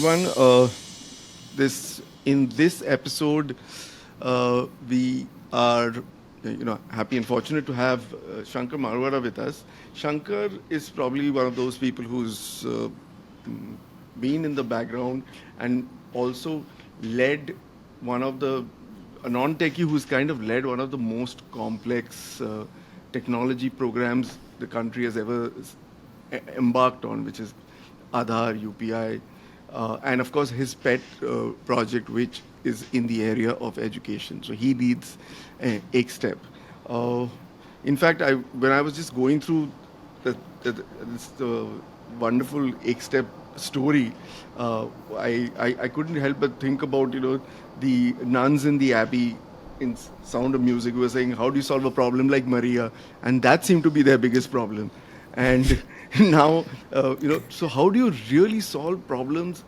everyone. This in this episode, we are happy and fortunate to have Shankar Maruwada with us. Shankar is probably one of those people who's mm, been in the background and also led one of the a non-techie who's kind of led one of the most complex technology programs the country has ever embarked on, which is Aadhaar, UPI, and of course his pet project, which is in the area of education. So he leads EkStep. Uh, in fact, when I was just going through this wonderful EkStep story, I couldn't help but think about the nuns in the abbey in Sound of Music who were saying, "How do you solve a problem like Maria?" And that seemed to be their biggest problem. And now, so how do you really solve problems,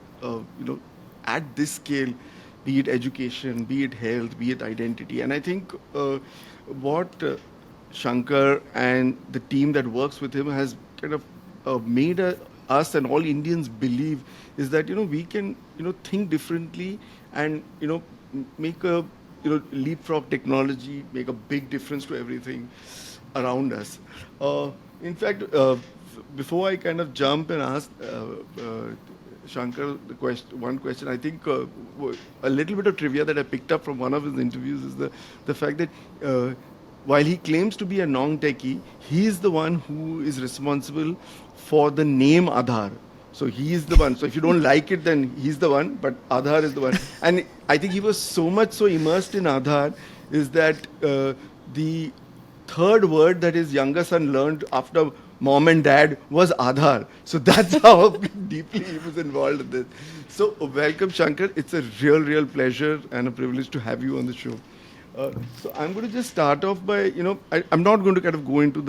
at this scale, be it education, be it health, be it identity? And I think what Shankar and the team that works with him has kind of made us and all Indians believe is that we can think differently and make a leapfrog technology, make a big difference to everything around us. In fact, before I kind of jump and ask Shankar one question, I think a little bit of trivia that I picked up from one of his interviews is the fact that while he claims to be a non-techie, he is the one who is responsible for the name Aadhaar. So he is the one. So if you don't like it, then he's the one. But Aadhaar is the one. And I think he was so immersed in Aadhaar is that the third word that his younger son learned after mom and dad was Aadhaar. So that's how deeply he was involved in this. So welcome, Shankar. It's a real pleasure and a privilege to have you on the show. So I'm going to just start off by, I'm not going to kind of go into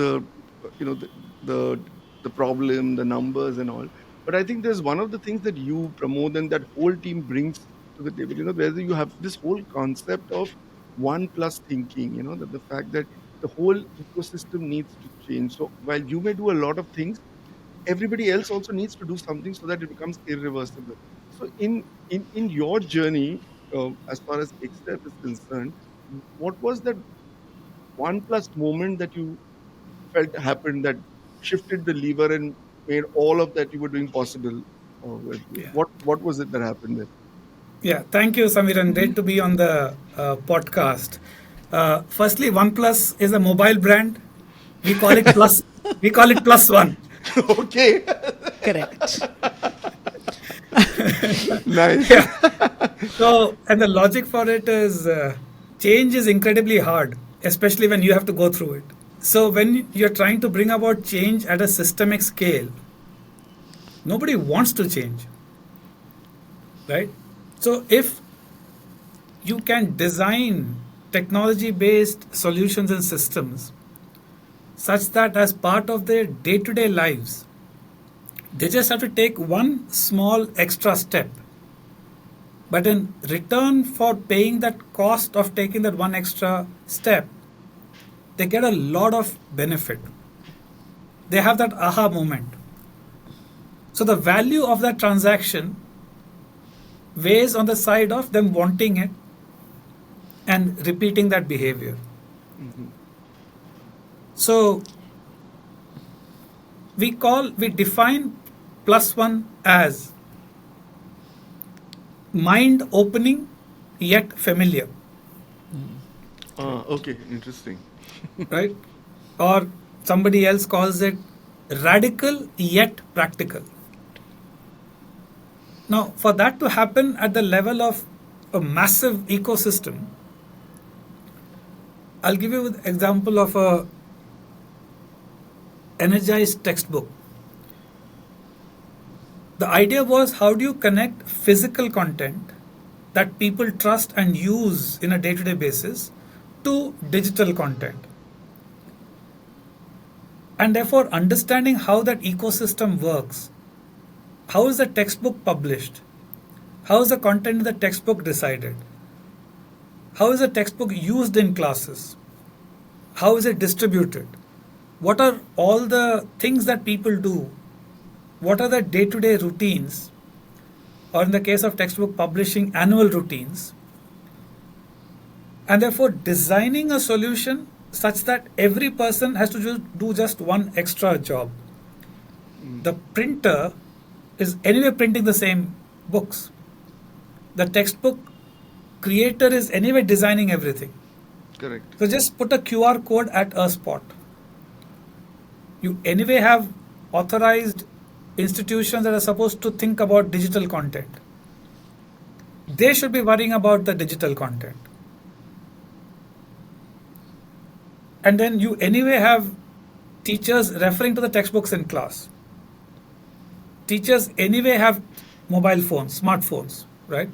you know, the, the, the problem, the numbers and all. But I think there's one of the things that you promote and that whole team brings to the table, where you have this whole concept of one plus thinking, that the fact that the whole ecosystem needs to change. So while you may do a lot of things, everybody else also needs to do something so that it becomes irreversible. So in your journey, as far as EkStep is concerned, what was that one plus moment that you felt happened that shifted the lever and made all of that you were doing possible? Yeah. What was it that happened there? Yeah. Thank you, Samiran. Great to be on the podcast. Firstly, OnePlus is a mobile brand. We call it plus. We call it plus one. Okay. Correct. Nice. Yeah. So, and the logic for it is change is incredibly hard, especially when you have to go through it. So, when you're trying to bring about change at a systemic scale, nobody wants to change, right? So, if you can design technology based solutions and systems such that as part of their day to day lives, they just have to take one small extra step. But in return for paying that cost of taking that one extra step, they get a lot of benefit. They have that aha moment. So the value of that transaction weighs on the side of them wanting it and repeating that behavior. Mhm. So we define plus one as mind opening yet familiar, Okay, interesting. right? Or somebody else calls it radical yet practical. Now, for that to happen at the level of a massive ecosystem, I'll give you an example of a energized textbook. The idea was, how do you connect physical content that people trust and use in a day to day basis to digital content? And therefore, understanding how that ecosystem works. How is the textbook published? How is the content in the textbook decided? How is the textbook used in classes? How is it distributed? What are all the things that people do? What are the day to day routines? or in the case of textbook publishing, annual routines, and therefore designing a solution such that every person has to do just one extra job. The printer is anyway printing the same books. The textbook creator is anyway designing everything. Correct. So just put a QR code at a spot. You anyway have authorized institutions that are supposed to think about digital content. They should be worrying about the digital content. And then you anyway have teachers referring to the textbooks in class. Teachers anyway have mobile phones, smartphones, right?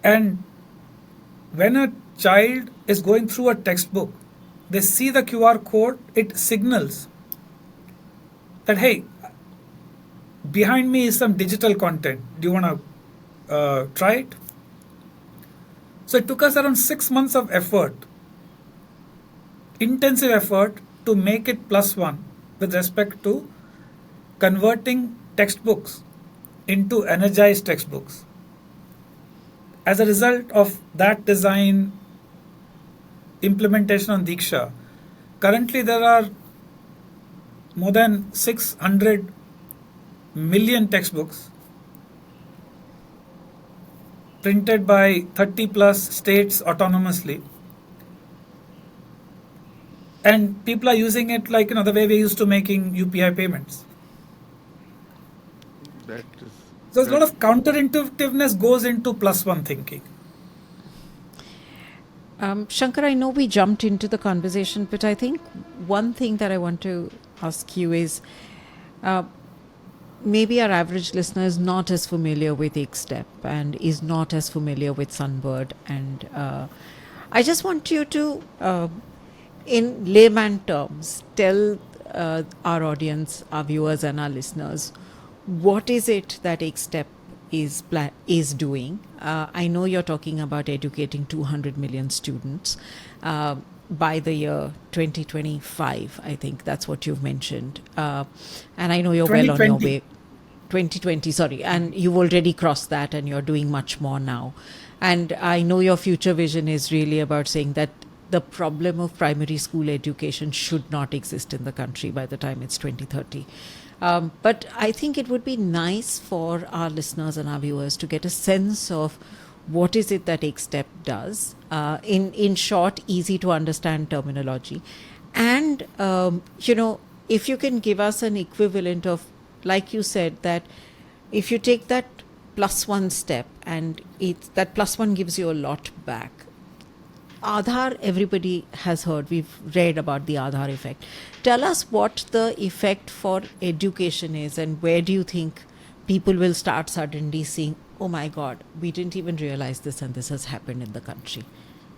And when a child is going through a textbook, they see the QR code, it signals that, hey, behind me is some digital content. Do you want to try it? So it took us around 6 months of effort, intensive effort, to make it +1 with respect to converting textbooks into energized textbooks. As a result of that design, implementation on Diksha, currently there are more than 600 million textbooks printed by 30 plus states autonomously. And people are using it like, the way we used to making UPI payments. That is. So there's a lot of counterintuitiveness goes into +1 thinking. Shankar, I know we jumped into the conversation, but I think one thing that I want to ask you is maybe our average listener is not as familiar with EkStep and is not as familiar with Sunbird. And I just want you to, in layman terms, tell our audience, our viewers and our listeners, what is it that EkStep is doing? I know you're talking about educating 200 million students by the year 2025. I think that's what you've mentioned. And I know you're well on your way. 2020, sorry. And you've already crossed that and you're doing much more now. And I know your future vision is really about saying that the problem of primary school education should not exist in the country by the time it's 2030. But I think it would be nice for our listeners and our viewers to get a sense of what is it that EkStep does, in short, easy to understand terminology. And, if you can give us an equivalent of, like you said, that if you take that +1 step and that +1 gives you a lot back. Aadhaar, everybody has heard, we've read about the Aadhaar effect. Tell us what the effect for education is and where do you think people will start suddenly seeing, oh my God, we didn't even realize this and this has happened in the country.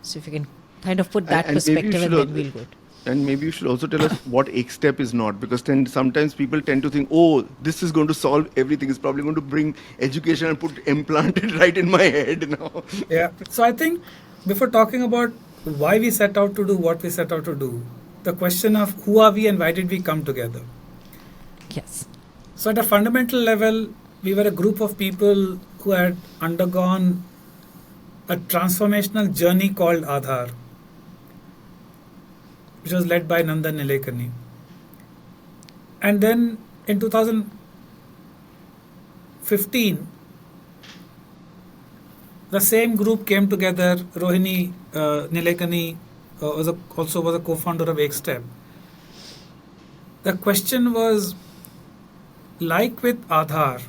So if you can kind of put that perspective and then we'll go. And maybe you should also tell us what EkStep is not, because then sometimes people tend to think, oh, this is going to solve everything. It's probably going to bring education and implant it right in my head now. Yeah. So I think before talking about why we set out to do what we set out to do, the question of who are we and why did we come together? Yes. So at a fundamental level, we were a group of people who had undergone a transformational journey called Aadhaar, which was led by Nandan Nilekani. And then in 2015, the same group came together. Rohini Nilekani also was a co-founder of EkStep. The question was, like with Aadhaar,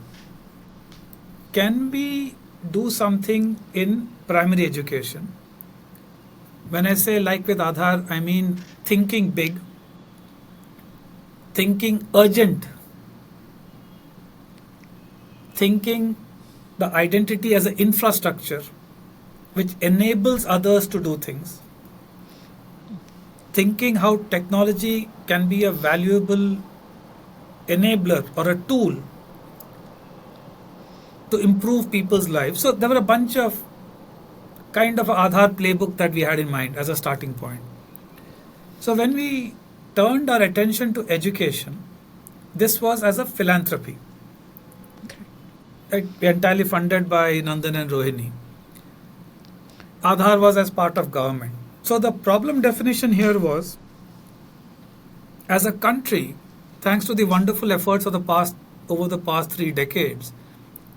can we do something in primary education? When I say like with Aadhaar, I mean thinking big, thinking urgent, thinking the identity as an infrastructure which enables others to do things, thinking how technology can be a valuable enabler or a tool to improve people's lives. So there were a bunch of kind of Aadhaar playbook that we had in mind as a starting point. So when we turned our attention to education, this was as a philanthropy. entirely funded by Nandan and Rohini. Aadhaar was as part of government. So the problem definition here was, as a country, thanks to the wonderful efforts of the past over the past 3 decades,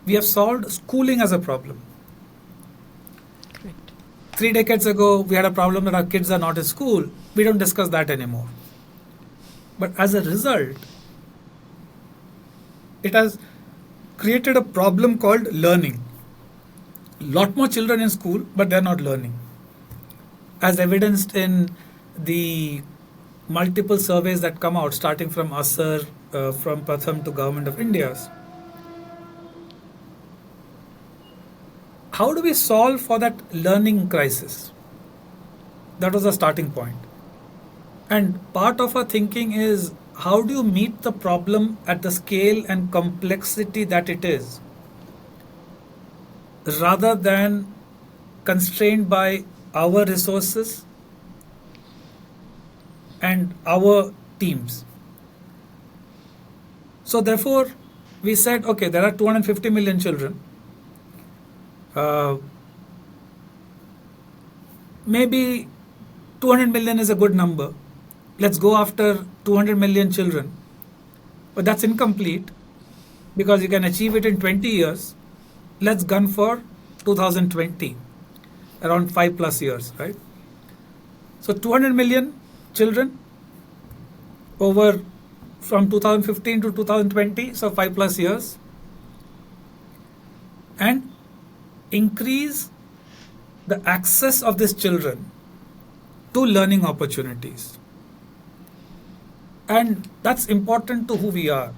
we have solved schooling as a problem. Correct. 3 decades ago, we had a problem that our kids are not in school. We don't discuss that anymore. But as a result, it has created a problem called learning. Lot more children in school, but they're not learning. As evidenced in the multiple surveys that come out, starting from ASER, from Pratham to Government of India's. How do we solve for that learning crisis? That was the starting point. And part of our thinking is, how do you meet the problem at the scale and complexity that it is, rather than constrained by our resources and our teams. So therefore, we said, okay, there are 250 million children. Maybe 200 million is a good number. Let's go after 200 million children. But that's incomplete, because you can achieve it in 20 years. Let's gun for 2020, around 5+ years, right? So 200 million children over from 2015 to 2020, so 5+ years, and increase the access of these children to learning opportunities. And that's important to who we are.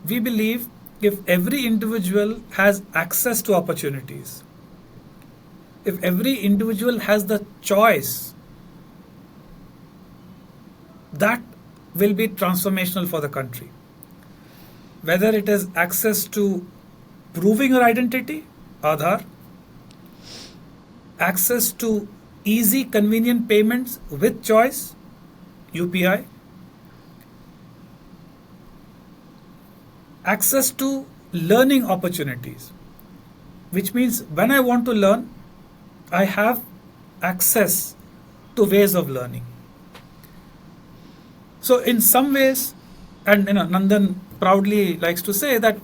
We believe if every individual has access to opportunities, if every individual has the choice, that will be transformational for the country. Whether it is access to proving your identity, Aadhaar, access to easy, convenient payments with choice, UPI, access to learning opportunities, which means when I want to learn, I have access to ways of learning. So in some ways, and Nandan proudly likes to say that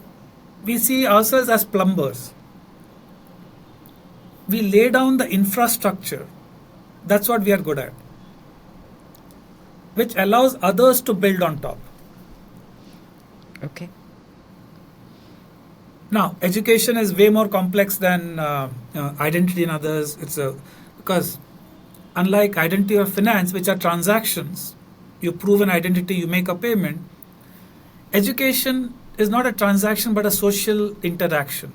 we see ourselves as plumbers. We lay down the infrastructure. That's what we are good at, which allows others to build on top. Okay. Now, education is way more complex than identity and others. Because unlike identity or finance, which are transactions, you prove an identity, you make a payment. Education is not a transaction but a social interaction.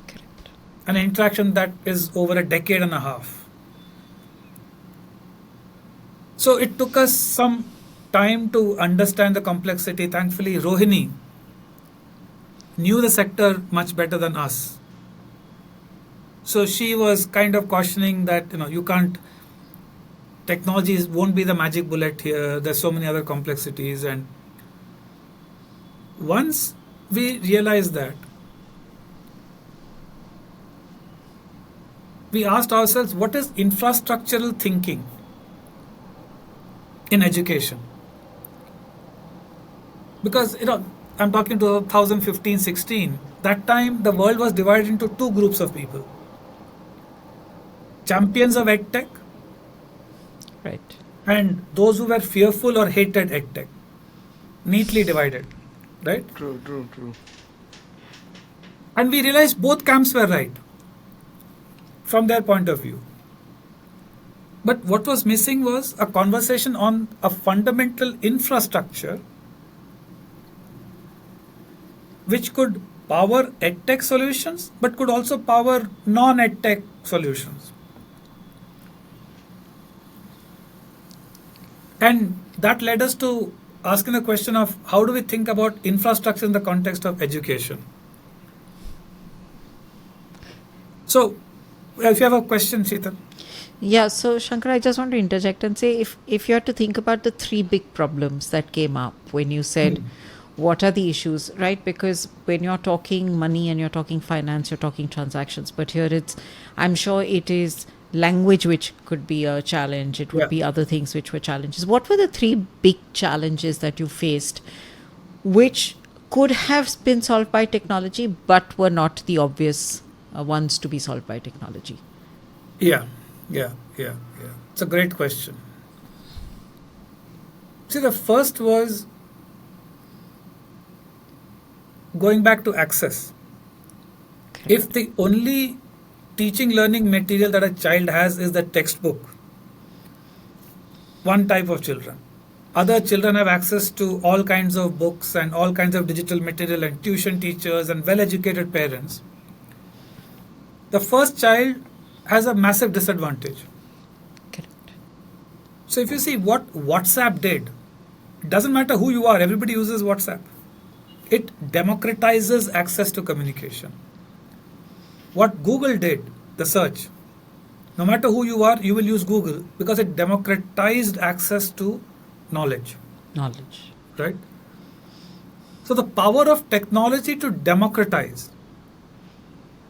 Correct. An interaction that is over a decade and a half. So it took us some time to understand the complexity. Thankfully, Rohini knew the sector much better than us. So she was kind of cautioning that you can't, technologies won't be the magic bullet here. There's so many other complexities. And once we realized that, we asked ourselves, what is infrastructural thinking in education? Because I'm talking to 2015-16. That time, the world was divided into two groups of people. Champions of EdTech. Right. And those who were fearful or hated EdTech. Neatly divided. Right? True. And we realized both camps were right from their point of view. But what was missing was a conversation on a fundamental infrastructure which could power EdTech solutions, but could also power non-EdTech solutions. And that led us to asking the question of how do we think about infrastructure in the context of education? So, if you have a question, Sheetal. Yeah, so Shankar, I just want to interject and say if you had to think about the three big problems that came up when you said what are the issues, right? Because when you're talking money and you're talking finance, you're talking transactions. But here I'm sure it is language which could be a challenge. It would Yeah. be other things which were challenges. What were the three big challenges that you faced which could have been solved by technology but were not the obvious ones to be solved by technology? Yeah, yeah. It's a great question. See, the first was going back to access. If the only teaching learning material that a child has is the textbook, one type of children. Other children have access to all kinds of books and all kinds of digital material and tuition teachers and well educated parents. The first child has a massive disadvantage. Correct. So if you see what WhatsApp did, it doesn't matter who you are, everybody uses WhatsApp. It democratizes access to communication. What Google did, the search, no matter who you are, you will use Google because it democratized access to knowledge, Knowledge. right? So the power of technology to democratize.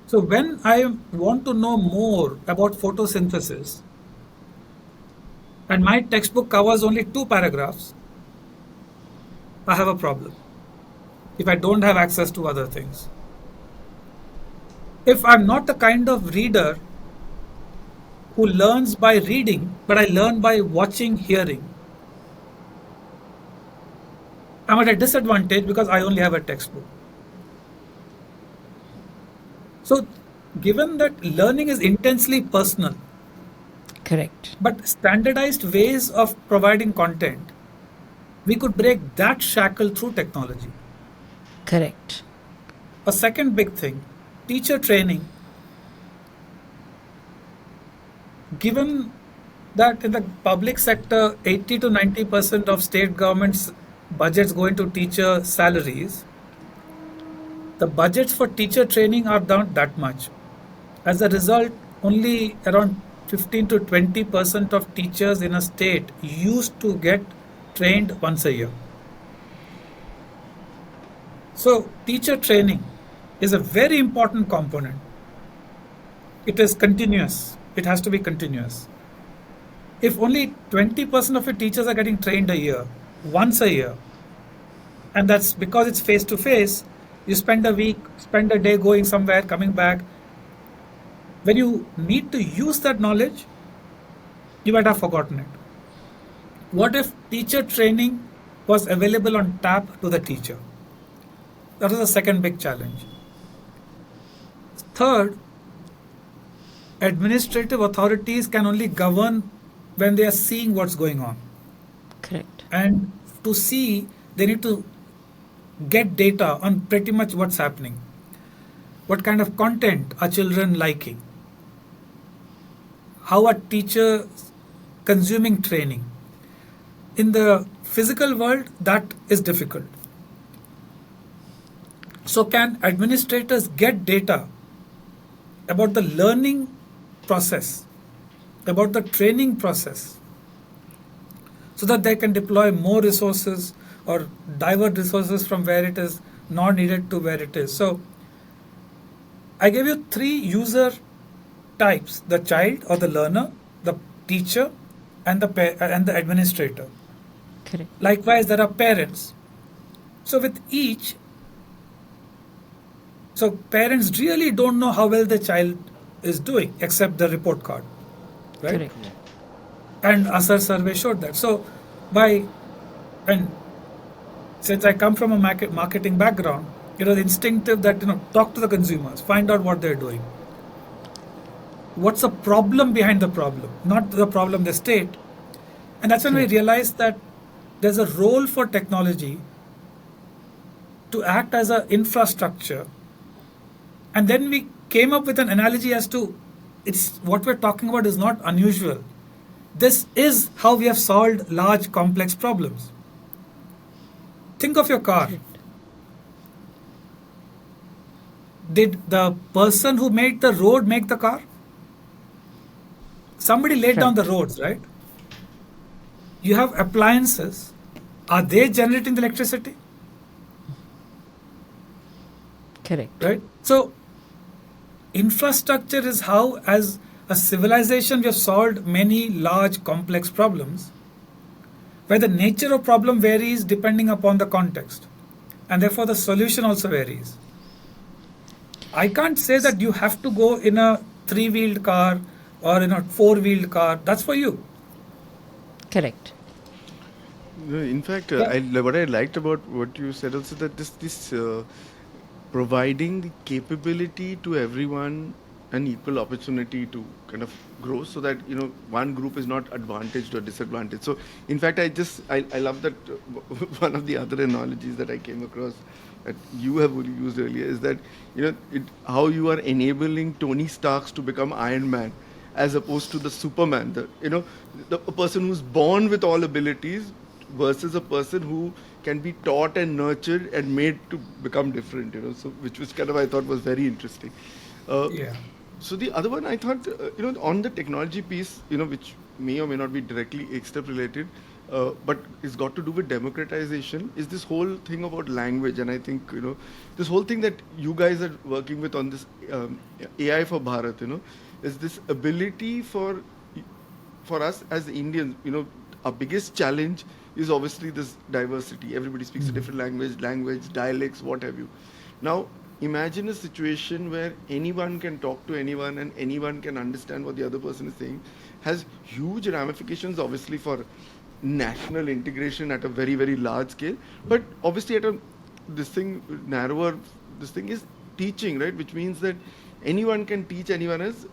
So when I want to know more about photosynthesis and my textbook covers only 2 paragraphs, I have a problem if I don't have access to other things. If I'm not the kind of reader who learns by reading, but I learn by watching, hearing, I'm at a disadvantage because I only have a textbook. So, given that learning is intensely personal, Correct. but standardized ways of providing content, we could break that shackle through technology. Correct. A second big thing, teacher training. Given that in the public sector, 80 to 90% of state governments' budgets go into teacher salaries, the budgets for teacher training are down that much. As a result, only around 15 to 20% of teachers in a state used to get trained once a year. So, teacher training is a very important component. It is continuous. It has to be continuous. If only 20% of your teachers are getting trained a year, once a year, and that's because it's face to face, you spend a week, spend a day going somewhere, coming back. When you need to use that knowledge, you might have forgotten it. What if teacher training was available on tap to the teacher? That was the second big challenge. Third, administrative authorities can only govern when they are seeing what's going on. Correct. And to see, they need to get data on pretty much what's happening. What kind of content are children liking? How are teachers consuming training? In the physical world, that is difficult. So, can administrators get data about the learning process, about the training process, so that they can deploy more resources or divert resources from where it is not needed to where it is? So, I gave you 3 user types: the child or the learner, the teacher, and the administrator. Correct. Likewise, there are parents. So with each, so parents really don't know how well the child is doing except the report card, right? Correct. And ASAR survey showed that. So and since I come from a marketing background, it was instinctive that talk to the consumers, find out what they're doing. What's the problem behind the problem, not the problem they state. And that's when we realized that there's a role for technology to act as an infrastructure. And then we came up with an analogy as to it's what we're talking about is not unusual. This is how we have solved large complex problems. Think of your car. Did the person who made the road make the car? Somebody laid down the roads, right? You have appliances. Are they generating the electricity? Correct. right? So infrastructure is how, as a civilization, we have solved many large complex problems, where the nature of problem varies depending upon the context, and therefore the solution also varies. I can't say that you have to go in a three-wheeled car or in a four-wheeled car. That's for you. Correct. No, in fact, Yeah. what I liked about what you said also, that this providing the capability to everyone an equal opportunity to kind of grow, so that one group is not advantaged or disadvantaged. So in fact, I love that one of the other analogies that I came across that you have used earlier is that how you are enabling Tony Starks to become Iron Man, as opposed to the Superman, a person who's born with all abilities versus a person who can be taught and nurtured and made to become different. So which was kind of, I thought, was very interesting. Uh, Yeah. so the other one I thought, on the technology piece, which may or may not be directly EkStep related, but it's got to do with democratization, is this whole thing about language. And I think, this whole thing that you guys are working with on this AI for Bharat, is this ability for us as Indians, our biggest challenge is obviously this diversity. Everybody speaks a different language, dialects, what have you. Now, imagine a situation where anyone can talk to anyone and anyone can understand what the other person is saying. Has huge ramifications, obviously, for national integration at a very, very large scale. But obviously, at a narrower, this thing is teaching, right? Which means that anyone can teach anyone else.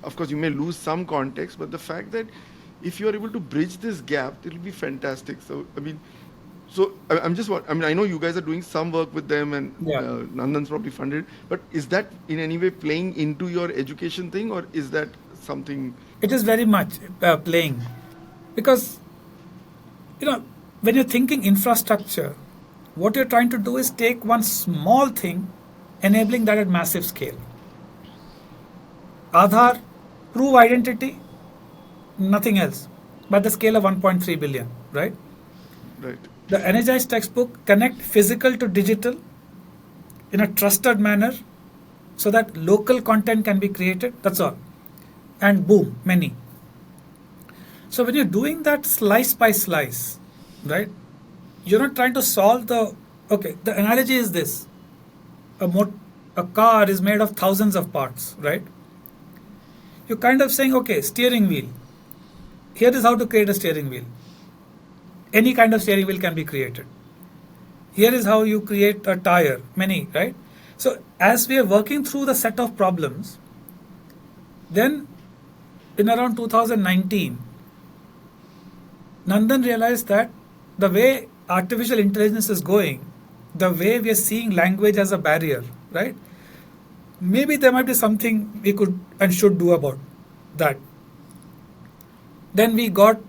Of course, you may lose some context, but the fact that if you are able to bridge this gap, it'll be fantastic. So, I'm just what I mean. I know you guys are doing some work with them, and Yeah. Nandan's probably funded. But is that in any way playing into your education thing, or is that something? It is very much playing, because when you're thinking infrastructure, what you're trying to do is take one small thing, enabling that at massive scale. Aadhaar, prove identity, nothing else, but the scale of 1.3 billion, right? Right. The Energized textbook connect physical to digital in a trusted manner, so that local content can be created. That's all. And boom, many. So when you're doing that slice by slice, right? You're not trying to solve the analogy is this. A car is made of thousands of parts, right? You're kind of saying, okay, steering wheel. Here is how to create a steering wheel. Any kind of steering wheel can be created. Here is how you create a tire, many, right? So as we are working through the set of problems, then in around 2019, Nandan realized that the way artificial intelligence is going, the way we are seeing language as a barrier, right? Maybe there might be something we could and should do about that. Then we got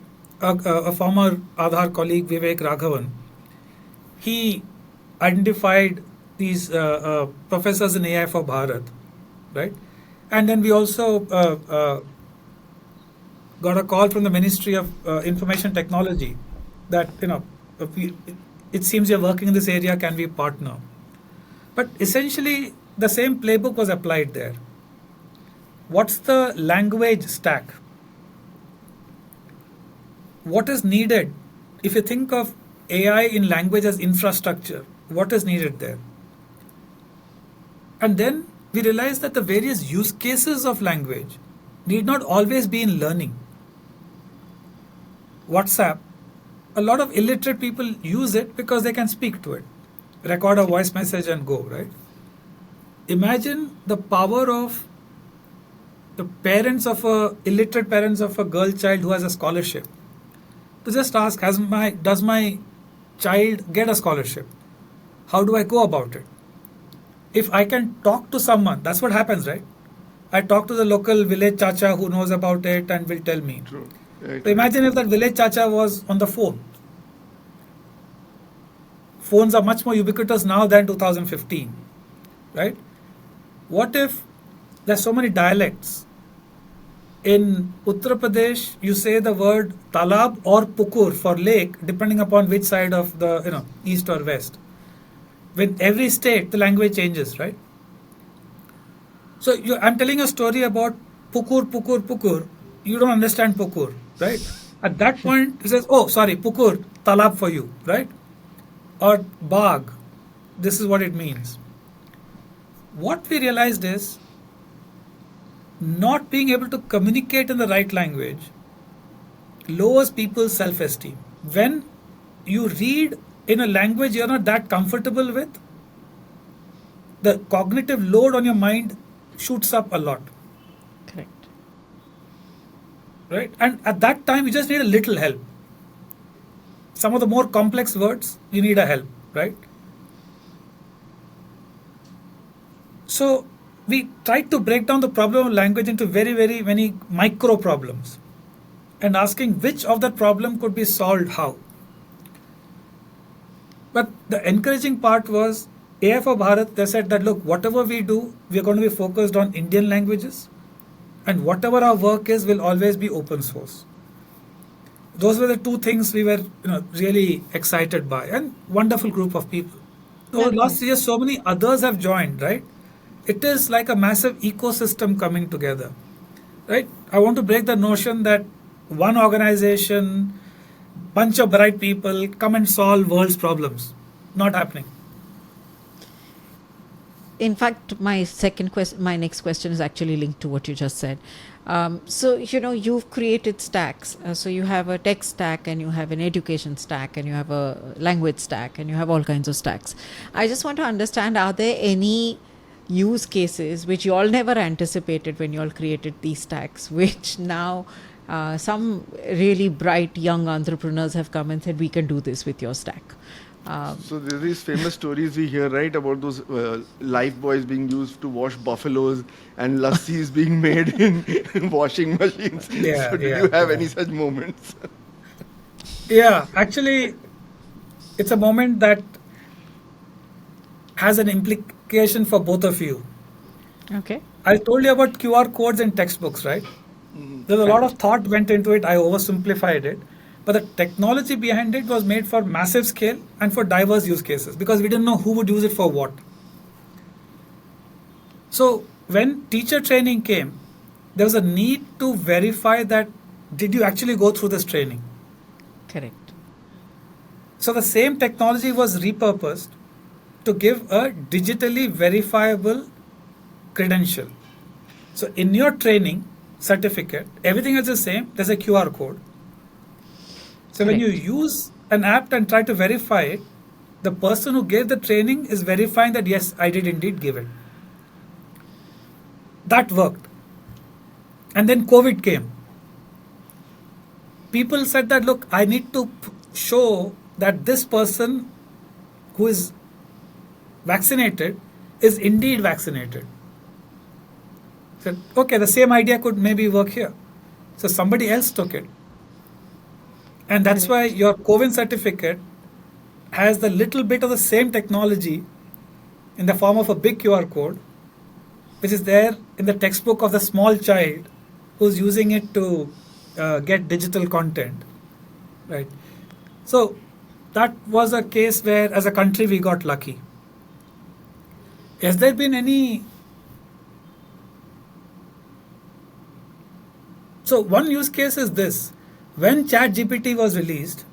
a former Aadhaar colleague, Vivek Raghavan. He identified these professors in AI for Bharat, right? And then we also got a call from the Ministry of Information Technology that if it seems you're working in this area, can we partner? But essentially, the same playbook was applied there. What's the language stack? What is needed? If you think of AI in language as infrastructure, what is needed there? And then we realize that the various use cases of language need not always be in learning. WhatsApp, a lot of illiterate people use it because they can speak to it, record a voice message and go, right? Imagine the power of the illiterate parents of a girl child who has a scholarship to just ask, does my child get a scholarship? How do I go about it? If I can talk to someone, that's what happens, right? I talk to the local village chacha who knows about it and will tell me. True. Right. So imagine if that village chacha was on the phone. Phones are much more ubiquitous now than 2015, right? What if there's so many dialects? In Uttar Pradesh, you say the word talab or pukur for lake, depending upon which side of the east or west. With every state, the language changes, right? So I'm telling a story about pukur, pukur, pukur. You don't understand pukur, right? At that point, he says, "Oh, sorry, pukur, talab for you," right? Or bag. This is what it means. What we realized is not being able to communicate in the right language lowers people's self-esteem. When you read in a language you're not that comfortable with, the cognitive load on your mind shoots up a lot, Correct. right? And at that time you just need a little help. Some of the more complex words you need a help, right? So we tried to break down the problem of language into very, very many micro problems and asking which of that problem could be solved how. But the encouraging part was AI for Bharat, they said that look, whatever we do, we are going to be focused on Indian languages, and whatever our work is will always be open source. Those were the two things we were really excited by, and wonderful group of people. Over the Okay. last year, so many others have joined, right? It is like a massive ecosystem coming together, right? I want to break the notion that one organization, bunch of bright people come and solve world's problems. Not happening. In fact, my next question is actually linked to what you just said. So you've created stacks. So you have a tech stack, and you have an education stack, and you have a language stack, and you have all kinds of stacks. I just want to understand: are there any use cases which you all never anticipated when you all created these stacks, which now some really bright young entrepreneurs have come and said, "We can do this with your stack." So there's these famous stories we hear, right, about those life buoys being used to wash buffaloes and lassis being made in washing machines. Yeah, So did yeah, you have yeah. any such moments? Yeah, actually, it's a moment that has an implication for both of you. Okay. I told you about QR codes and textbooks, right? There's a lot of Right. thought went into it. I oversimplified it. But the technology behind it was made for massive scale and for diverse use cases because we didn't know who would use it for what. So when teacher training came, there was a need to verify that did you actually go through this training? Correct. So the same technology was repurposed to give a digitally verifiable credential. So in your training certificate, everything is the same. There's a QR code. So when you Correct. use an app and try to verify it, the person who gave the training is verifying that yes, I did indeed give it. That worked. And then COVID came. People said that look, I need to show that this person who is vaccinated is indeed vaccinated. Said, okay, the same idea could maybe work here. So somebody else took it. And that's why Correct. your COVID certificate has the little bit of the same technology in the form of a big QR code, which is there in the textbook of the small child who's using it to get digital content, right? So that was a case where, as a country, we got lucky. Has there been any? So one use case is this: when ChatGPT was released,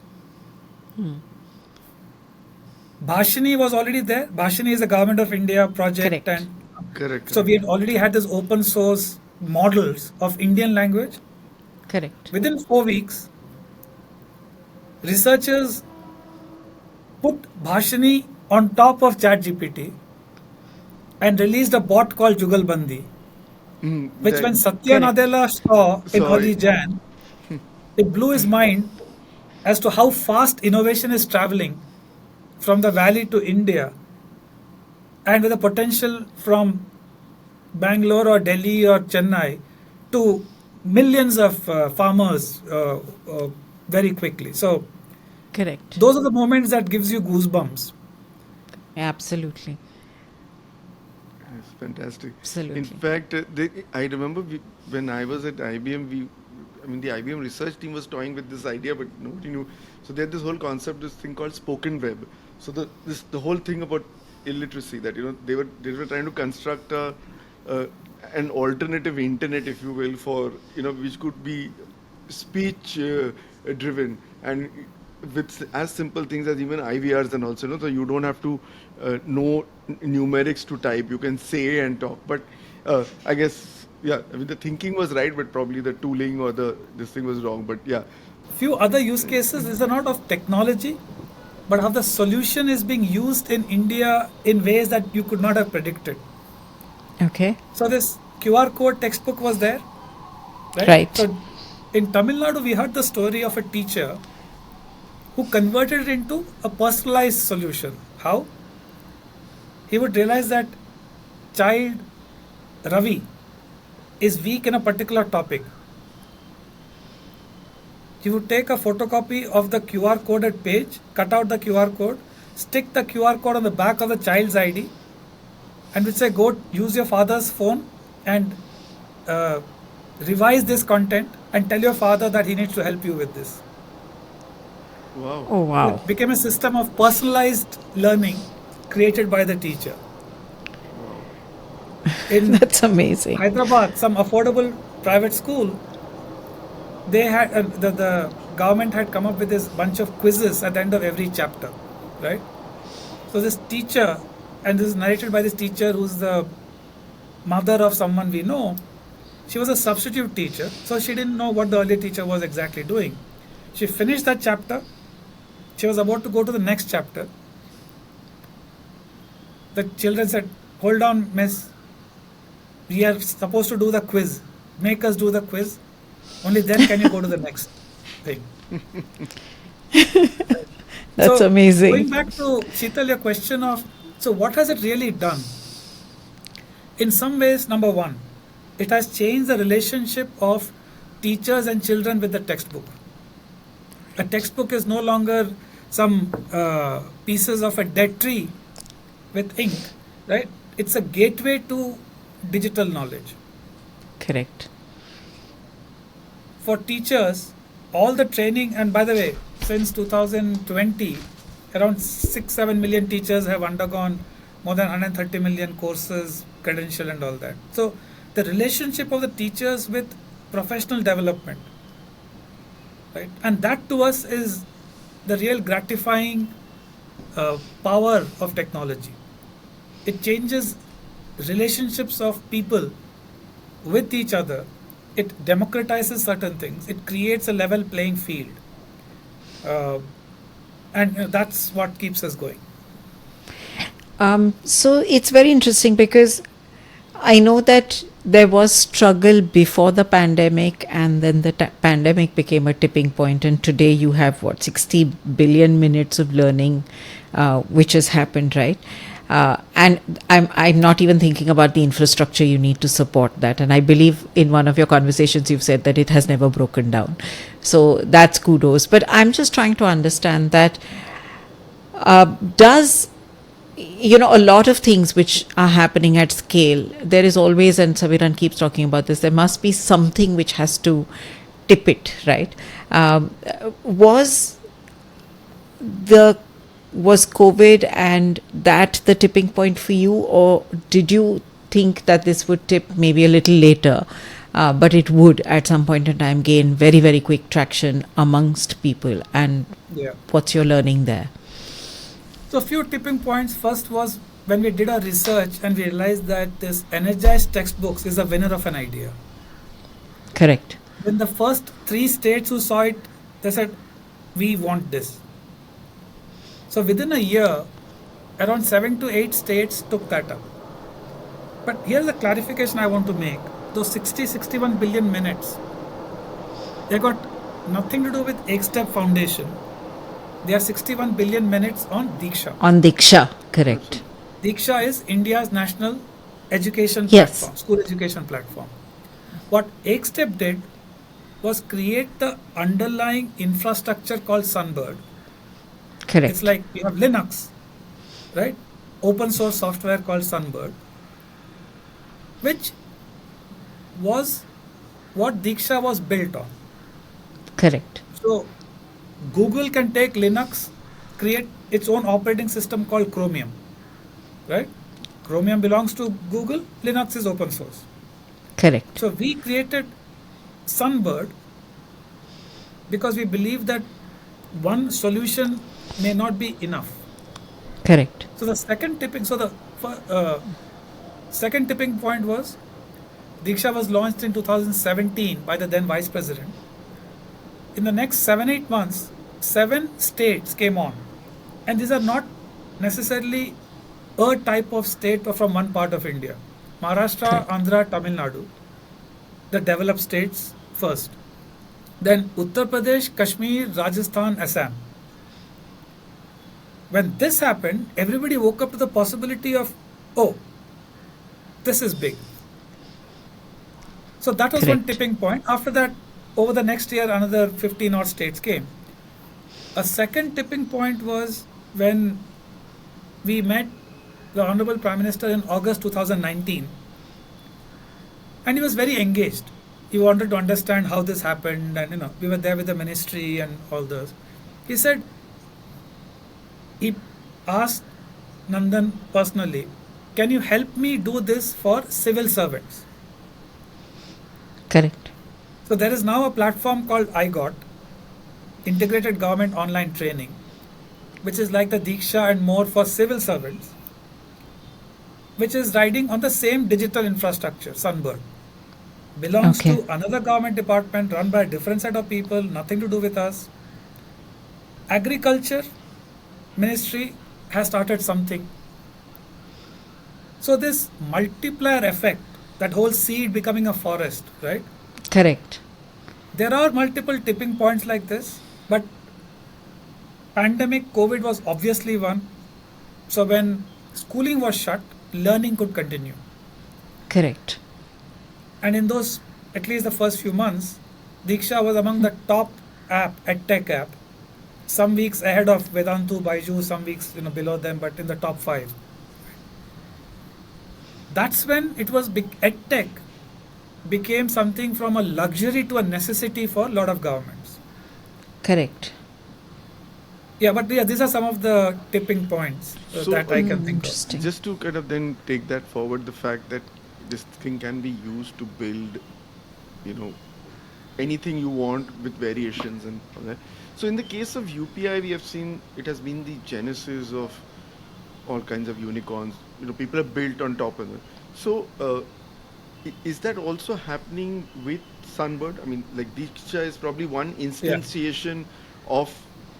Bhashini was already there. Bhashini is a Government of India project, Correct. and Correct, so correct. we had already had this open source models of Indian language. Correct. Within 4 weeks, researchers put Bhashini on top of ChatGPT and released a bot called Jugalbandi, which when That, Satya Correct. Nadella saw in sorry. early Jan, it blew his mind as to how fast innovation is traveling from the valley to India and with the potential from Bangalore or Delhi or Chennai to millions of farmers very quickly. So Correct. those are the moments that gives you goosebumps. Absolutely. It's fantastic. In Absolutely. fact, I remember when I was at IBM, the IBM research team was toying with this idea, but nobody knew. So they had this whole concept, this thing called spoken web. So the whole thing about illiteracy, that they were trying to construct a uh, an alternative internet, if you will, for, which could be speech driven, and with as simple things as even IVRs, and also, so you don't have to know numerics to type. You can say and talk. But I guess, yeah, I mean, the thinking was right, but probably the tooling or the this thing was wrong. But yeah. Few other use cases is not of technology, but how the solution is being used in India in ways that you could not have predicted. Okay. So this QR code textbook was there, right? Right. So in Tamil Nadu, we heard the story of a teacher who converted it into a personalized solution. How? He would realize that child Ravi is weak in a particular topic. He would take a photocopy of the QR coded page, cut out the QR code, stick the QR code on the back of the child's ID, and would say, go use your father's phone and revise this content and tell your father that he needs to help you with this. Wow. Oh, wow. It became a system of personalized learning created by the teacher. In That's amazing. Hyderabad, some affordable private school, they had the government had come up with this bunch of quizzes at the end of every chapter, right? So this teacher, and this is narrated by this teacher who's the mother of someone we know. She was a substitute teacher, so she didn't know what the earlier teacher was exactly doing. She finished that chapter. She was about to go to the next chapter. The children said, hold on, miss. We are supposed to do the quiz. Make us do the quiz. Only then can you go to the next thing. That's So, amazing. Going back to Sheetal, your question of, so what has it really done? In some ways, number one, it has changed the relationship of teachers and children with the textbook. A textbook is no longer some pieces of a dead tree with ink, right? It's a gateway to digital knowledge. Correct. For teachers, all the training, and by the way, since 2020, around 6-7 million teachers have undergone more than 130 million courses, credential, and all that. So the relationship of the teachers with professional development, right? And that to us is the real gratifying power of technology. It changes relationships of people with each other. It democratizes certain things. It creates a level playing field. And that's what keeps us going. So it's very interesting because I know that there was struggle before the pandemic, and then the pandemic became a tipping point, and today you have 60 billion minutes of learning which has happened, right? And I'm not even thinking about the infrastructure you need to support that. And I believe in one of your conversations you've said that it has never broken down. So that's kudos. But I'm just trying to understand that does a lot of things which are happening at scale, there is always, and Saviran keeps talking about this, there must be something which has to tip it, right? Was COVID and that the tipping point for you, or did you think that this would tip maybe a little later, but it would at some point in time gain very, very quick traction amongst people? And what's your learning there? So a few tipping points. First was when we did our research and we realized that this energized textbooks is a winner of an idea. Correct. When the first 3 states who saw it, they said, we want this. So within a year, around 7 to 8 states took that up. But here's the clarification I want to make. Those 61 billion minutes, they got nothing to do with EkStep Foundation. They are 61 billion minutes on Diksha. On Diksha, correct. Diksha is India's national education Yes. platform, school education platform. What EkStep did was create the underlying infrastructure called Sunbird. Correct. It's like we have Linux, right? Open source software called Sunbird, which was what Diksha was built on. Correct. So Google can take Linux, create its own operating system called Chromium, right? Chromium belongs to Google, Linux is open source. Correct. So we created Sunbird because we believe that one solution may not be enough. Correct. So the second tipping point was Diksha was launched in 2017 by the then vice president. In the next 7-8 months, 7 states came on, and these are not necessarily a type of state or from one part of India. Maharashtra, Correct. Andhra, Tamil Nadu, the developed states first. Then Uttar Pradesh, Kashmir, Rajasthan, Assam. When this happened, everybody woke up to the possibility of, oh, this is big. So that was one Correct. tipping point. After that, over the next year, another 15 odd states came. A second tipping point was when we met the Honorable Prime Minister in August 2019, and he was very engaged. He wanted to understand how this happened, and we were there with the ministry and all those. He said he asked Nandan personally, "Can you help me do this for civil servants?" Correct. So there is now a platform called iGot, Integrated Government Online Training, which is like the Diksha and more for civil servants, which is riding on the same digital infrastructure, Sunbird. Belongs Okay. to another government department run by a different set of people, nothing to do with us. Agriculture Ministry has started something. So this multiplier effect, that whole seed becoming a forest, right? Correct. There are multiple tipping points like this, but pandemic COVID was obviously one. So when schooling was shut, learning could continue. Correct. And in those, at least the first few months, Diksha was among the top EdTech app. Some weeks ahead of Vedantu, Baiju, some weeks below them, but in the top 5. That's when it was EdTech became something from a luxury to a necessity for a lot of governments. Correct. Yeah, but yeah, these are some of the tipping points So, that I can think of. Interesting. just to kind of then take that forward, the fact that this thing can be used to build, you know, anything you want with variations and all that. So in the case of UPI, we have seen it has been the genesis of all kinds of unicorns. People are built on top of it. So is that also happening with Sunbird? I mean, like Diksha is probably one Yeah. instantiation of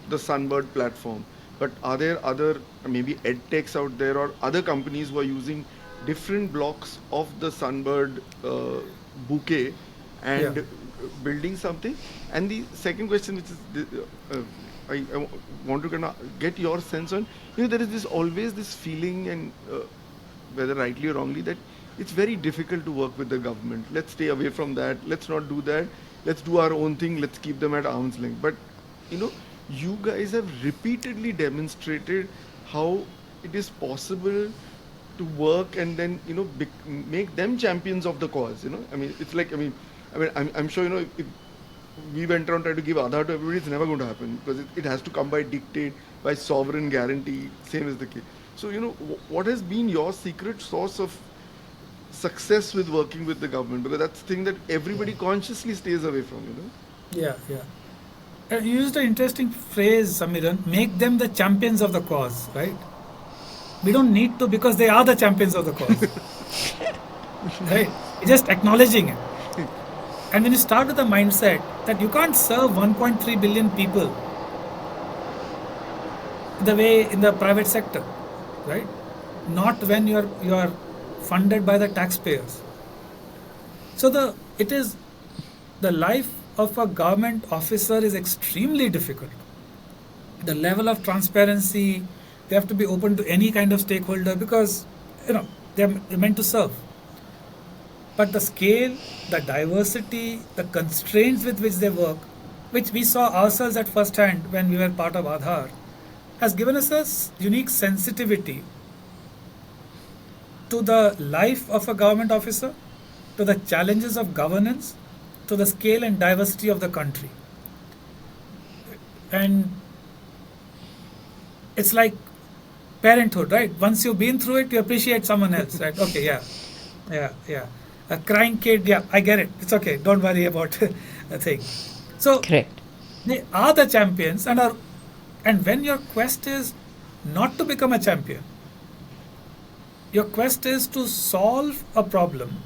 the Sunbird platform. But are there other maybe edtechs out there or other companies who are using different blocks of the Sunbird bouquet Yeah. and building something? And the second question, which is I want to kind of get your sense on, there is always this feeling, and whether rightly or wrongly, that it's very difficult to work with the government. Let's stay away from that. Let's not do that. Let's do our own thing. Let's keep them at arm's length. But you guys have repeatedly demonstrated how it is possible to work and then make them champions of the cause. I mean, it's like I'm sure if we went around trying to give Aadhaar to everybody, it's never going to happen because it has to come by dictate, by sovereign guarantee. Same as the case. So what has been your secret source of success with working with the government? Because that's the thing that everybody consciously stays away from. Yeah, yeah. You used an interesting phrase, Samiran, make them the champions of the cause, right? We don't need to because they are the champions of the cause. Right? You're just acknowledging it. And when you start with the mindset that you can't serve 1.3 billion people the way in the private sector, right? Not when you are funded by the taxpayers. So the life of a government officer is extremely difficult. The level of transparency, they have to be open to any kind of stakeholder because they're meant to serve. But the scale, the diversity, the constraints with which they work, which we saw ourselves at first hand when we were part of Aadhaar, has given us a unique sensitivity to the life of a government officer, to the challenges of governance, to the scale and diversity of the country. And it's like parenthood, right? Once you've been through it, you appreciate someone else, right? Okay, yeah. A crying kid, yeah, I get it. It's okay. Don't worry about a thing. So Correct. they are the champions, and when your quest is not to become a champion, your quest is to solve a problem,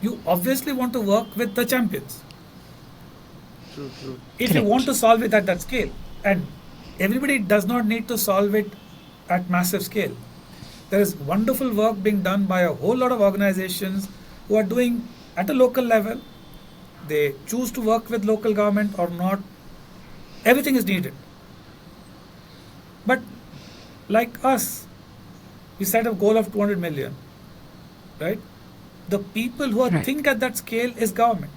you obviously want to work with the champions. True, true. If you want Correct. to solve it at that scale, and everybody does not need to solve it at massive scale. There is wonderful work being done by a whole lot of organizations who are doing at a local level. They choose to work with local government or not. Everything is needed. But like us, we set a goal of 200 million, right? The people who are Right. think at that scale is government.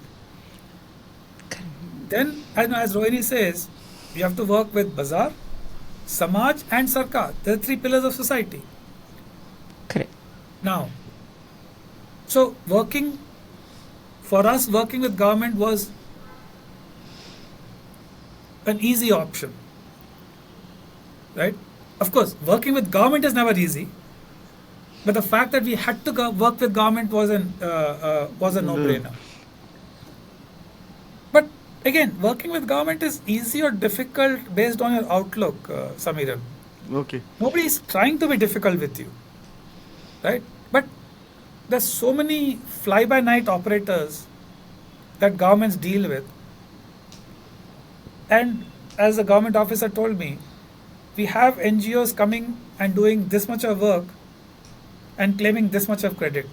Then, as Rohini says, you have to work with Bazaar, Samaj, and Sarkar. There are three pillars of society. Correct. Now, so for us, working with government was an easy option, right? Of course, working with government is never easy, but the fact that we had to work with government was a no-brainer. But again, working with government is easy or difficult based on your outlook, Samiran. Okay. Nobody is trying to be difficult with you, right? But there's so many fly-by-night operators that governments deal with, and as a government officer told me, we have NGOs coming and doing this much of work and claiming this much of credit.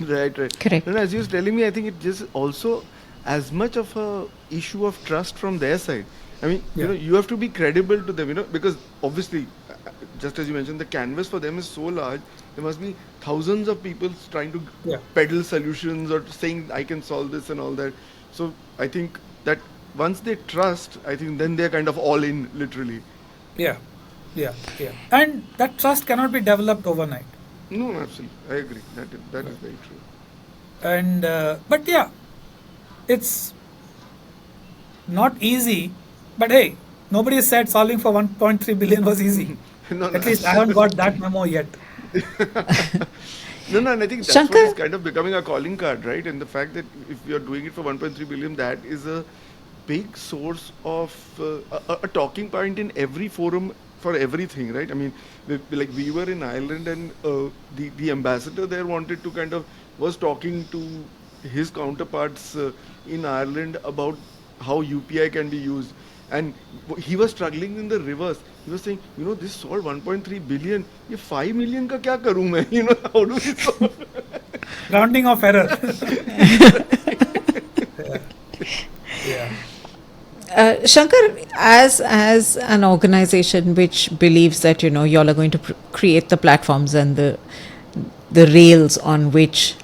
Right, right. Correct. And as you was telling me, I think it just also as much of a issue of trust from their side. I mean, Yeah. you have to be credible to them, because obviously, just as you mentioned, the canvas for them is so large. There must be thousands of people trying to Yeah. peddle solutions or saying I can solve this and all that. So I think that once they trust, I think then they're kind of all in, literally. Yeah, yeah. And that trust cannot be developed overnight. No, absolutely, I agree. That is very true. And but yeah, it's not easy. But hey, nobody said solving for 1.3 billion was easy. No, no, At least I haven't got that memo yet. No, and I think that's what Shankar? is kind of becoming a calling card, right? And the fact that if you're doing it for 1.3 billion, that is a big source of a talking point in every forum for everything, right? I mean, we were in Ireland, and the ambassador there wanted to kind of was talking to his counterparts in Ireland about how UPI can be used. And he was struggling in the reverse. He was saying, this solved 1.3 billion. ये 5 million का क्या करूँ मैं? How do we solve? Rounding off error. Yeah. Shankar, as an organization which believes that y'all are going to create the platforms and the rails on which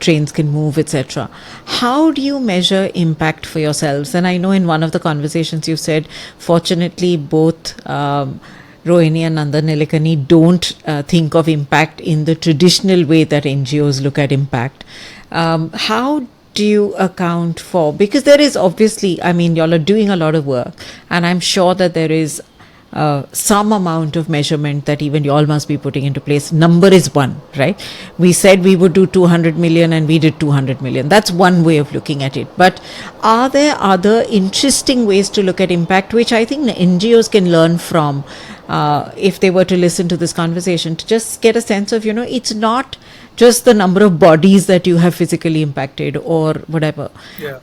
trains can move, etc. How do you measure impact for yourselves? And I know in one of the conversations you said, fortunately, both Rohini and Nandan don't think of impact in the traditional way that NGOs look at impact. How do you account for, because there is obviously, I mean, y'all are doing a lot of work, and I'm sure that there is some amount of measurement that even y'all must be putting into place. Number is one, right? We said we would do 200 million and we did 200 million. That's one way of looking at it. But are there other interesting ways to look at impact, which I think the NGOs can learn from if they were to listen to this conversation, to just get a sense of, it's not just the number of bodies that you have physically impacted or whatever. Yeah.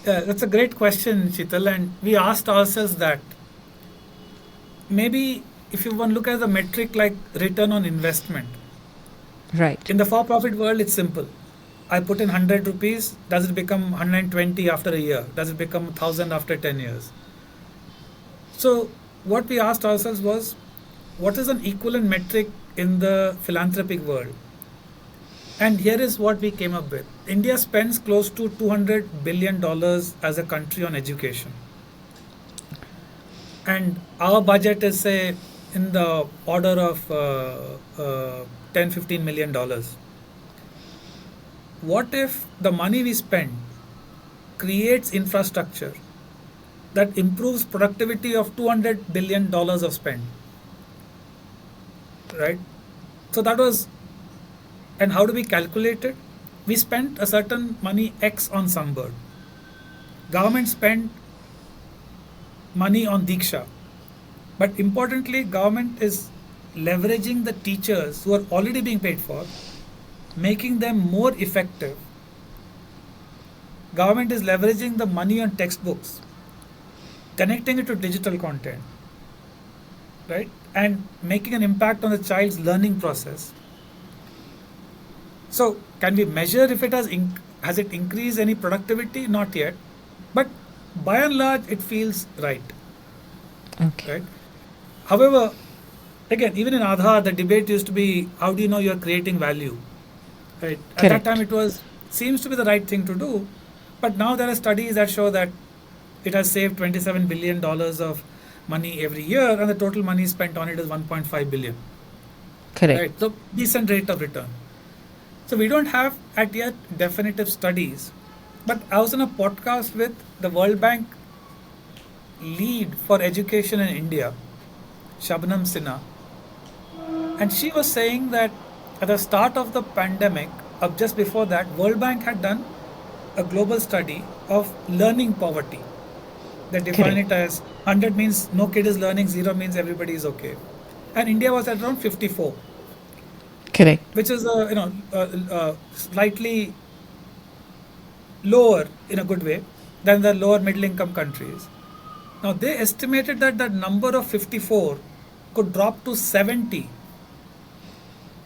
Yeah, that's a great question, Sheetal, and we asked ourselves that maybe if you want to look at the metric like return on investment, Right. in the for-profit world, it's simple. I put in 100 rupees, does it become 120 after a year? Does it become 1,000 after 10 years? So what we asked ourselves was, what is an equivalent metric in the philanthropic world? And here is what we came up with. India spends close to $200 billion as a country on education. And our budget is, say, in the order of $10-15 million. What if the money we spend creates infrastructure that improves productivity of $200 billion of spend, right? So that was, and how do we calculate it? We spent a certain money X on Sunbird. Government spent money on Diksha. But importantly, government is leveraging the teachers who are already being paid for, making them more effective. Government is leveraging the money on textbooks, connecting it to digital content, right? And making an impact on the child's learning process. So, can we measure if it has it increased any productivity? Not yet, but by and large, it feels right, Okay. right? However, again, even in Aadhaar, the debate used to be how do you know you're creating value, right? At that time, Correct. it seems to be the right thing to do, but now there are studies that show that it has saved $27 billion of money every year, and the total money spent on it is 1.5 billion, Correct. right? So decent rate of return. So we don't have at yet definitive studies, but I was in a podcast with the World Bank lead for education in India, Shabnam Sinha, and she was saying that at the start of the pandemic, of just before that, World Bank had done a global study of learning poverty. They define Correct. it as 100 means no kid is learning, 0 means everybody is okay. And India was at around 54, Correct. which is slightly lower in a good way than the lower middle income countries. Now they estimated that the number of 54 could drop to 70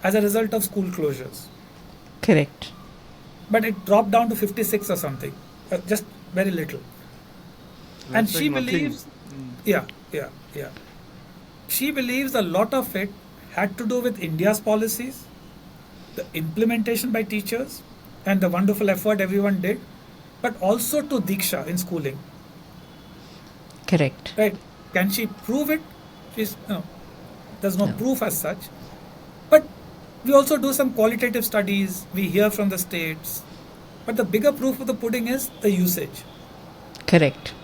as a result of school closures. Correct. But it dropped down to 56 or something, just very little. And That's like she nothing. believes, yeah, yeah, yeah. She believes a lot of it had to do with India's policies, the implementation by teachers, and the wonderful effort everyone did, but also to Diksha in schooling. Correct. Right? Can she prove it? She's there's no No. proof as such. But we also do some qualitative studies. We hear from the states. But the bigger proof of the pudding is the usage. Correct.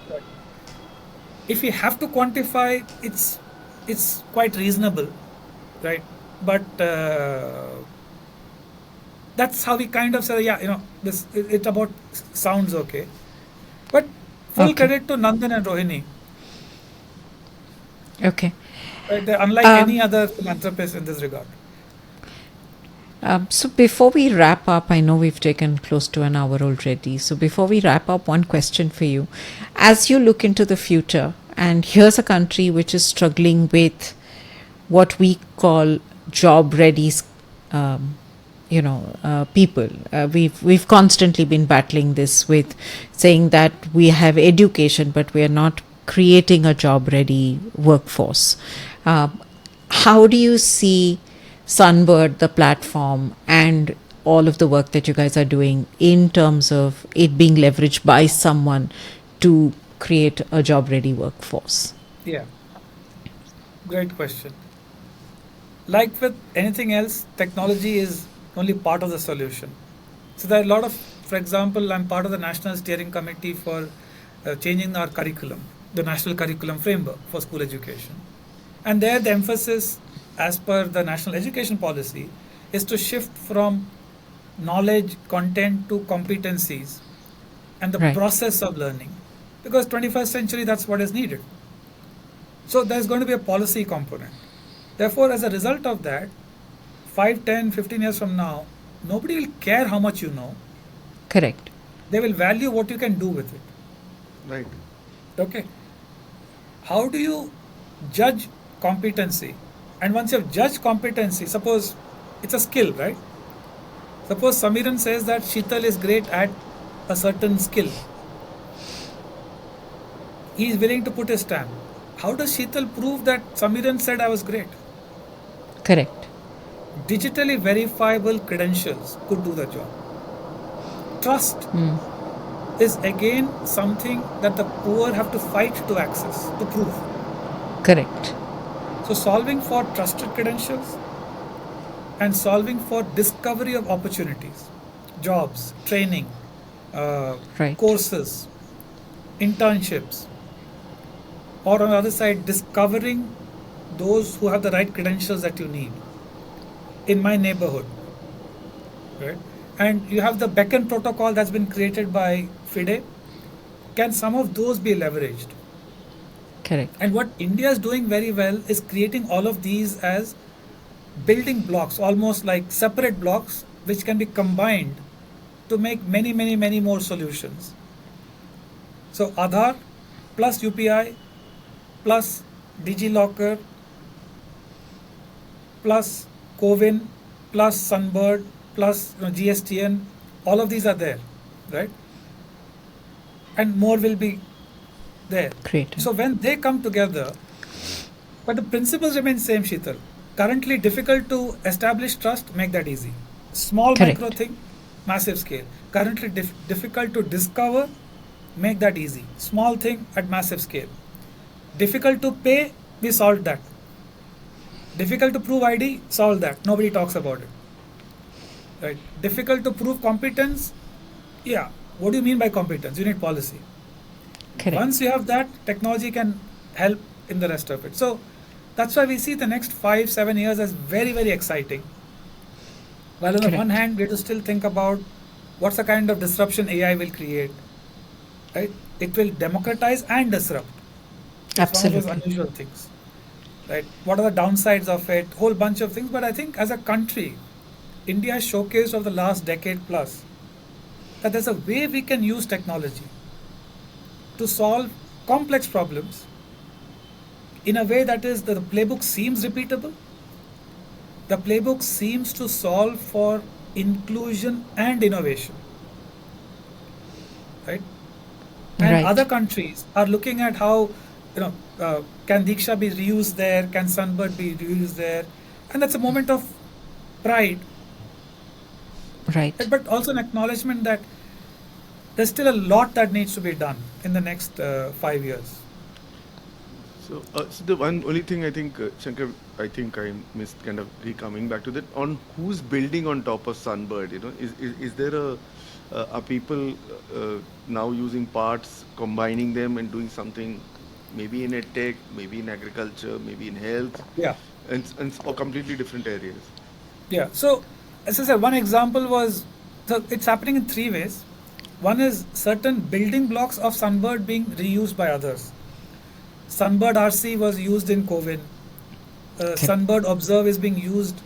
If we have to quantify, it's quite reasonable, right? But that's how we kind of say, yeah, this it about sounds okay. But full Okay. credit to Nandan and Rohini. Okay. Right? They're unlike any other philanthropist in this regard. So before we wrap up, I know we've taken close to an hour already. So before we wrap up, one question for you. As you look into the future, and here's a country which is struggling with what we call job ready, people. We've constantly been battling this with saying that we have education, but we are not creating a job ready workforce. How do you see Sunbird, the platform, and all of the work that you guys are doing in terms of it being leveraged by someone to create a job ready workforce? Yeah, great question. Like with anything else, technology is only part of the solution. So there are a lot of, for example, I'm part of the National Steering Committee for changing our curriculum, the National Curriculum Framework for school education. And there the emphasis, as per the National Education Policy, is to shift from knowledge, content to competencies and the Right. process of learning. Because 21st century, that's what is needed. So there's going to be a policy component. Therefore, as a result of that, 5, 10, 15 years from now, nobody will care how much you know. Correct. They will value what you can do with it. Right. Okay. How do you judge competency? And once you have judged competency, suppose it's a skill, right? Suppose Samiran says that Sheetal is great at a certain skill. He is willing to put his stamp. How does Sheetal prove that Samiran said I was great? Correct. Digitally verifiable credentials could do the job. Trust is again something that the poor have to fight to access, to prove. Correct. So solving for trusted credentials and solving for discovery of opportunities, jobs, training, Right. courses, internships, or on the other side, discovering those who have the right credentials that you need in my neighborhood, right? And you have the beacon protocol that's been created by FIDE. Can some of those be leveraged? Correct. And what India is doing very well is creating all of these as building blocks, almost like separate blocks, which can be combined to make many, many, many more solutions. So Aadhaar plus UPI plus DigiLocker plus Covin plus Sunbird plus GSTN, all of these are there, right? And more will be there. Great. So when they come together, but the principles remain same, Sheetal. Currently difficult to establish trust, make that easy. Small Correct. micro thing, massive scale. Currently difficult to discover, make that easy. Small thing at massive scale. Difficult to pay, we solved that. Difficult to prove ID, solve that. Nobody talks about it. Right? Difficult to prove competence, yeah. What do you mean by competence? You need policy. Correct. Once you have that, technology can help in the rest of it. So that's why we see the next 5-7 years as very, very exciting. While on the one Correct. hand, we have to still think about what's the kind of disruption AI will create. Right? It will democratize and disrupt. It's one of Absolutely. those unusual things. Right? What are the downsides of it? Whole bunch of things. But I think as a country, India has showcased over the last decade plus that there's a way we can use technology to solve complex problems in a way that is the playbook seems repeatable. The playbook seems to solve for inclusion and innovation, right? And Right. other countries are looking at how, can Diksha be reused there? Can Sunbird be reused there? And that's a moment of pride, Right. but also an acknowledgement that there's still a lot that needs to be done in the next 5 years. So the one only thing I think, Shankar, I think I missed kind of coming back to that on who's building on top of Sunbird. Is there are people now using parts, combining them and doing something, maybe in EdTech, maybe in agriculture, maybe in health, Yeah. and or completely different areas. Yeah. So, as I said, one example was, so it's happening in three ways. One is certain building blocks of Sunbird being reused by others. Sunbird RC was used in Covin. Sunbird Observe is being used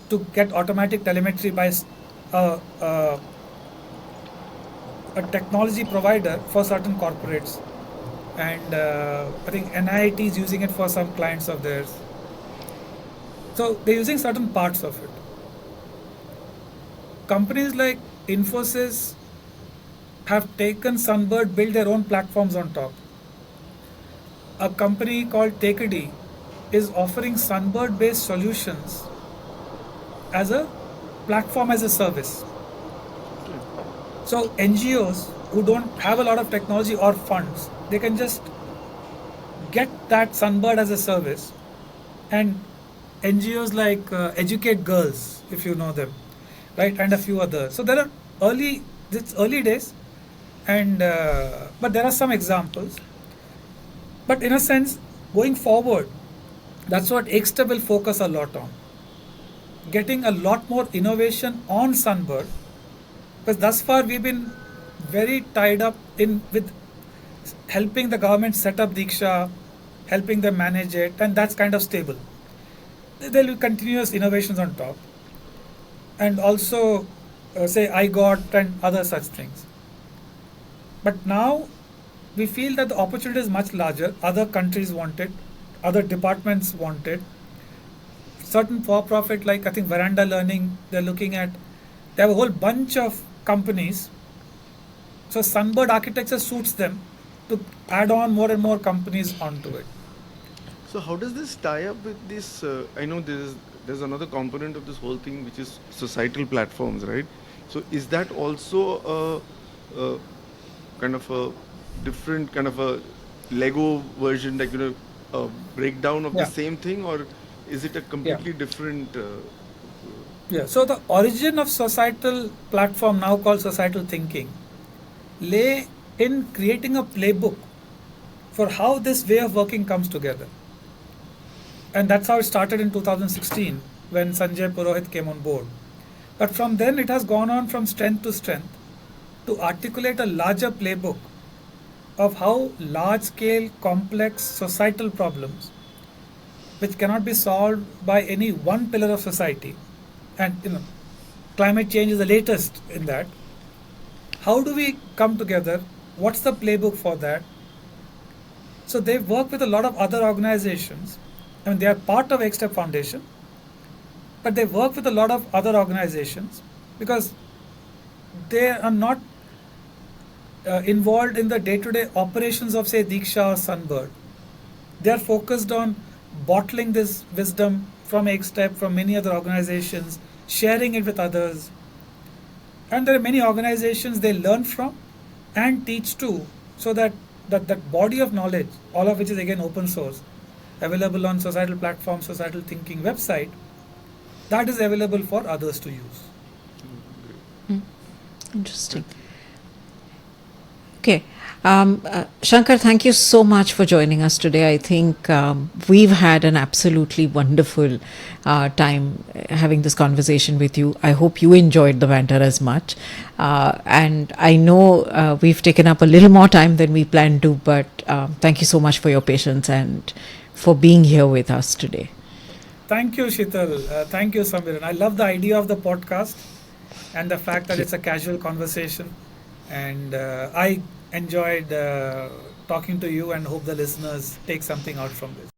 to get automatic telemetry by a technology provider for certain corporates. And I think NIIT is using it for some clients of theirs. So they're using certain parts of it. Companies like Infosys have taken Sunbird, build their own platforms on top. A company called Takeady is offering Sunbird based solutions as a platform as a service. So NGOs who don't have a lot of technology or funds, they can just get that Sunbird as a service. And NGOs like Educate Girls, if you know them, right, and a few others. So there are it's early days, and but there are some examples. But in a sense, going forward, that's what EkStep will focus a lot on. Getting a lot more innovation on Sunbird, because thus far we've been very tied up with helping the government set up Diksha, helping them manage it, and that's kind of stable. There will be continuous innovations on top, and also say iGot and other such things. But now we feel that the opportunity is much larger. Other countries want it, other departments want it. Certain for-profit, like I think Veranda Learning, they're looking at. They have a whole bunch of companies. So Sunbird architecture suits them to add on more and more companies onto it. So how does this tie up with this? I know there's another component of this whole thing which is societal platforms, right? So is that also a kind of a different kind of a Lego version, like a breakdown of the Yeah. same thing, or is it a completely different? Yeah. So the origin of societal platform, now called societal thinking, lay in creating a playbook for how this way of working comes together. And that's how it started in 2016 when Sanjay Purohit came on board. But from then it has gone on from strength to strength to articulate a larger playbook of how large scale, complex societal problems, which cannot be solved by any one pillar of society, and climate change is the latest in that. How do we come together? What's the playbook for that? So they work with a lot of other organizations. I mean, they are part of EkStep Foundation, but they work with a lot of other organizations because they are not involved in the day-to-day operations of, say, Diksha or Sunbird. They are focused on bottling this wisdom from EkStep, from many other organizations, sharing it with others. And there are many organizations they learn from and teach to, so that that body of knowledge, all of which is again open source, available on Societal Platform, Societal Thinking website, that is available for others to use. Interesting. Okay. Shankar, thank you so much for joining us today. I think we've had an absolutely wonderful time having this conversation with you. I hope you enjoyed the banter as much. And I know we've taken up a little more time than we planned to, but thank you so much for your patience and for being here with us today. Thank you, Sheetal. Thank you, Samir. I love the idea of the podcast and the fact that it's a casual conversation. And I enjoyed talking to you and hope the listeners take something out from this.